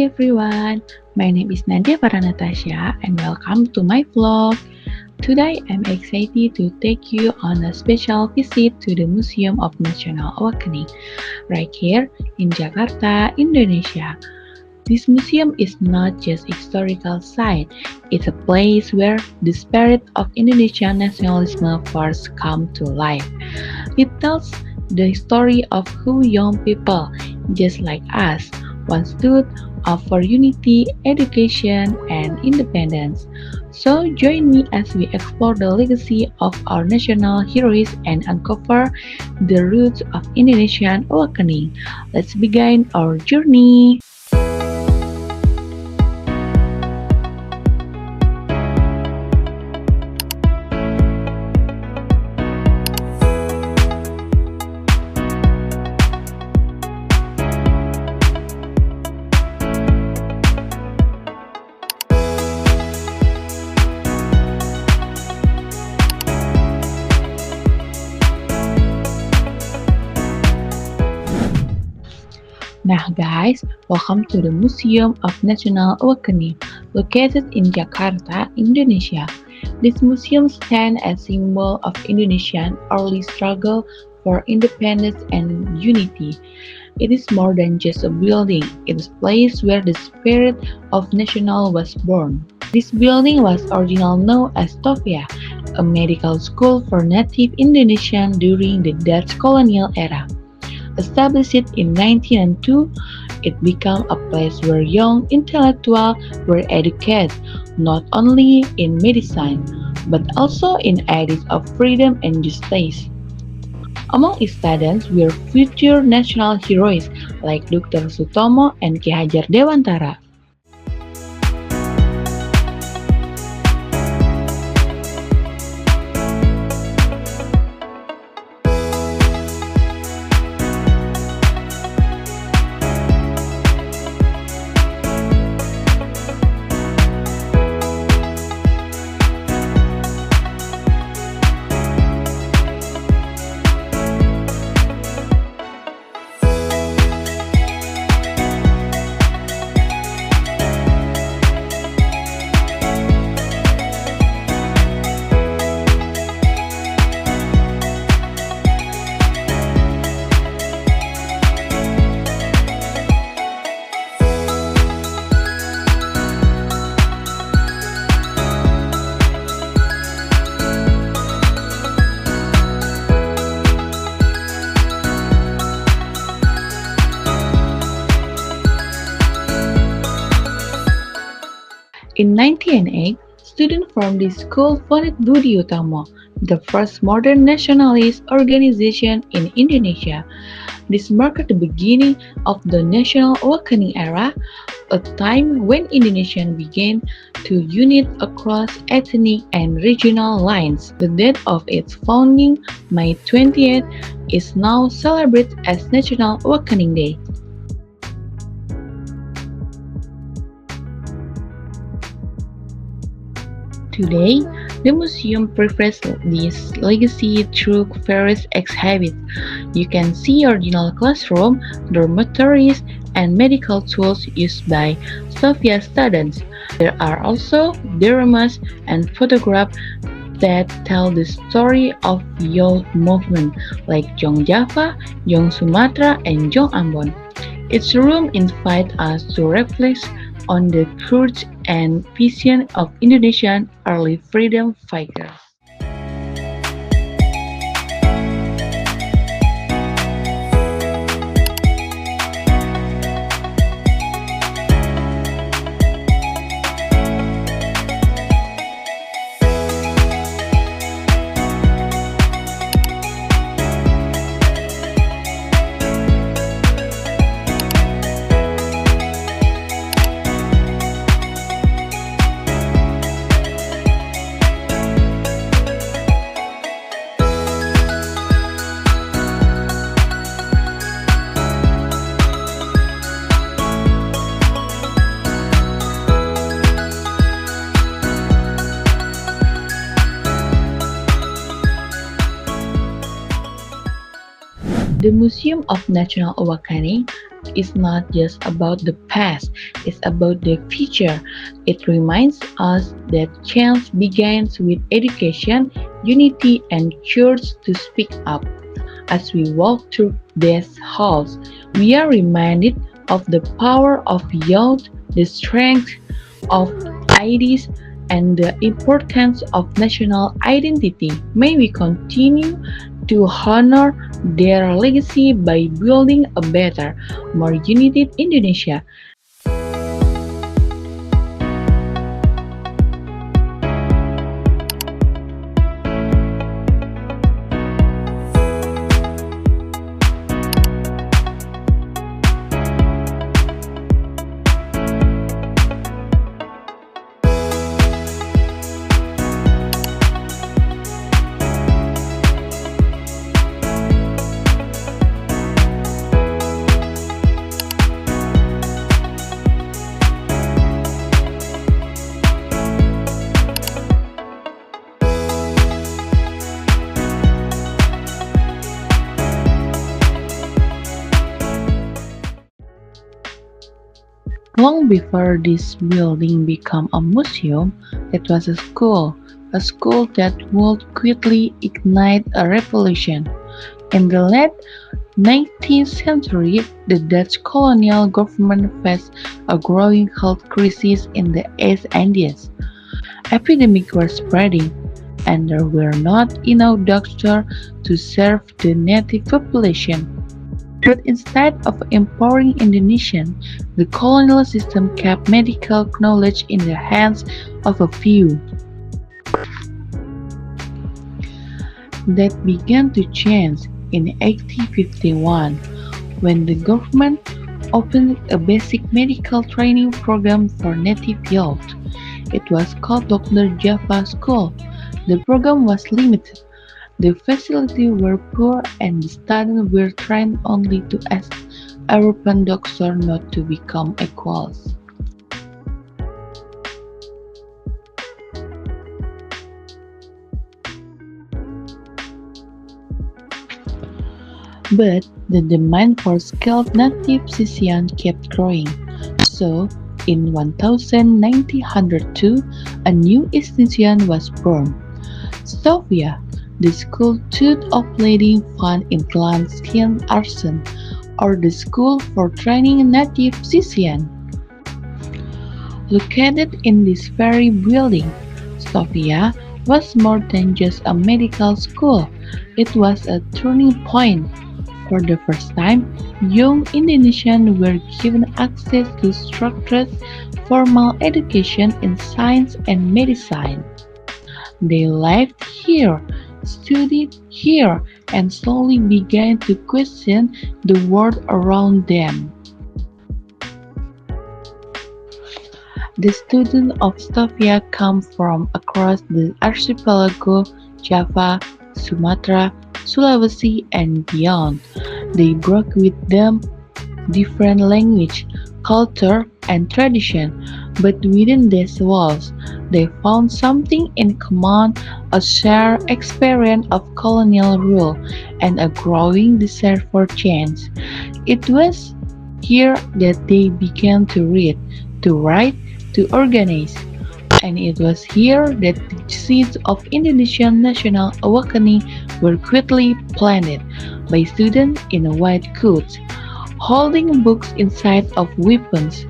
everyone, my name is Nadia Paranatasha and welcome to my vlog. Today I'm excited to take you on a special visit to the Museum of National Awakening, right here in Jakarta, Indonesia. This museum is not just a historical site, it's a place where the spirit of Indonesian nationalism first come to life. It tells the story of who young people, just like us, once stood up for unity, education, and independence. So join me as we explore the legacy of our national heroes and uncover the roots of Indonesian awakening. Let's begin our journey. Nah guys, welcome to the Museum of National Awakening, located in Jakarta, Indonesia. This museum stands as symbol of Indonesian early struggle for independence and unity. It is more than just a building, it is a place where the spirit of national was born. This building was originally known as Topia, a medical school for native Indonesian during the Dutch colonial era. Established in 1902, it became a place where young intellectuals were educated not only in medicine, but also in ideas of freedom and justice. Among its students were future national heroes like Dr. Sutomo and Ki Hajar Dewantara. In 1908, students from this school founded Budi Utomo, the first modern nationalist organization in Indonesia. This marked the beginning of the National Awakening era, a time when Indonesia began to unite across ethnic and regional lines. The date of its founding, May 20th, is now celebrated as National Awakening Day. Today, the museum preserves this legacy through various exhibits. You can see original classroom, dormitories, and medical tools used by Sophia students. There are also dioramas and photographs that tell the story of youth movement like Jong Java, Jong Sumatra, and Jong Ambon. Each room invites us to reflect on the courage and vision of Indonesian early freedom fighters. The Museum of National Awakening is not just about the past, it's about the future. It reminds us that change begins with education, unity, and courage to speak up. As we walk through these halls, we are reminded of the power of youth, the strength of ideas, and the importance of national identity. May we continue to honor their legacy by building a better, more united Indonesia. Long before this building became a museum, it was a school that would quickly ignite a revolution. In the late 19th century, the Dutch colonial government faced a growing health crisis in the East Indies. Epidemics were spreading, and there were not enough doctors to serve the native population. But instead of empowering Indonesians, the colonial system kept medical knowledge in the hands of a few. That began to change in 1851 when the government opened a basic medical training program for native youth. It was called Dr. Java School. The program was limited. The facilities were poor and the students were trained only to ask European doctors not to become equals. But the demand for skilled native physicians kept growing. So, in 1902, a new institution was born, Sophia, the School of Leading Fund in Plant Skin Arson, or the School for Training Native Physicians. Located in this very building, Sophia was more than just a medical school, it was a turning point. For the first time, young Indonesians were given access to structured formal education in science and medicine. They lived here, studied here, and slowly began to question the world around them. The students of Sofia come from across the archipelago, Java, Sumatra, Sulawesi, and beyond. They brought with them different language, culture, and tradition, but within these walls, they found something in common, a shared experience of colonial rule and a growing desire for change. It was here that they began to read, to write, to organize, and it was here that the seeds of Indonesian national awakening were quickly planted by students in white coats, holding books inside of weapons.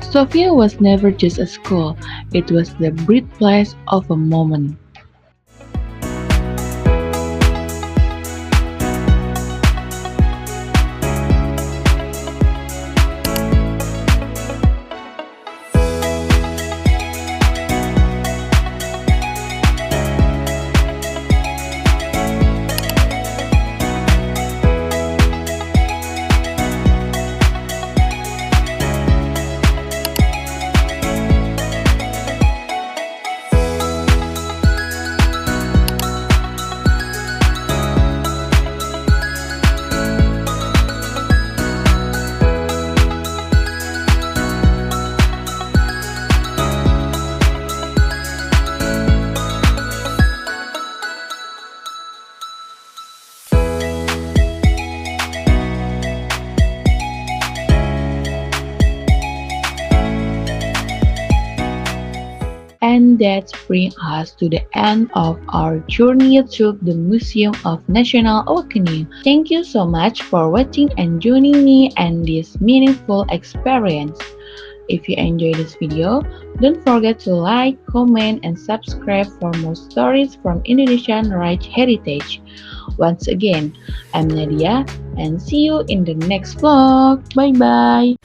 Sofia was never just a school, it was the birthplace of a moment. And that brings us to the end of our journey through the Museum of National Awakening. Thank you so much for watching and joining me in this meaningful experience. If you enjoyed this video, don't forget to like, comment, and subscribe for more stories from Indonesian rich heritage. Once again, I'm Nadia, and see you in the next vlog. Bye bye.